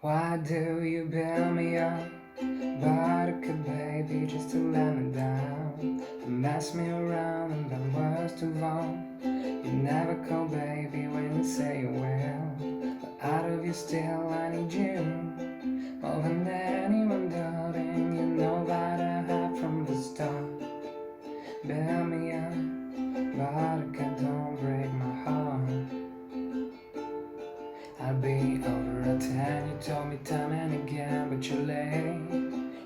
Why do you bail me up, Buttercup baby, just to let me down? You mess me around and then worst of all, you never call baby when you say you will. But out of you still I need you more than anyone, darling. You know that I have from the start. Bail me up, Buttercup, don't break my heart. I'll be over at 10, you told me time and again, but you're late.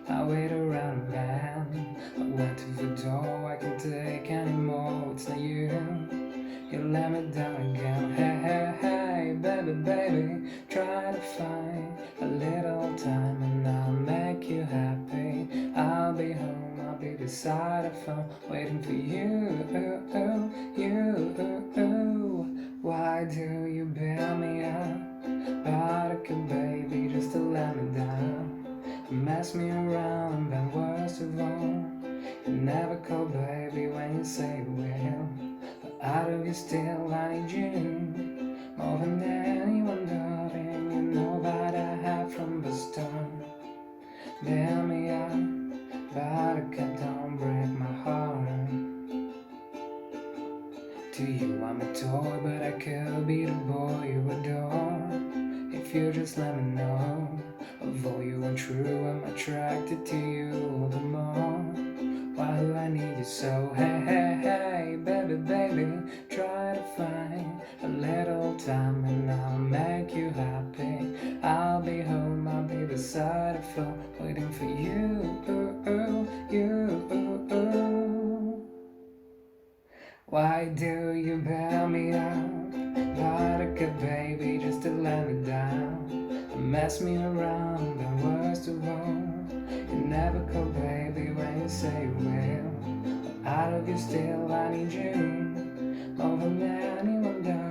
I wait around, man. I went to the door, I can't take anymore. It's not you, you let me down again. Hey, hey, hey, baby, baby, try to find a little time and I'll make you happy. I'll be home, I'll be beside the phone, waiting for you, Why do you bail me up, Buttercup baby, just to let me down? Mess me around, then worst of all, you never call baby when you say you will. But out of you still I need you more than anyone, darling. You know that I have from the start. Bail me up, Buttercup, don't break my heart. To you I'm a toy, but I could be the boy you adore if you just let me know. Although you aren't true, I'm attracted to you all the more. Why do I need you so? Hey, hey, hey, baby, baby, try to find a little time and I'll make you happy. I'll be home, I'll be beside the phone, waiting for you, Why do you bail me up, Buttercup baby, just to let me down? Mess me around, and worst of all, you never call baby when you say you will. But out of you still I need you more than anyone does.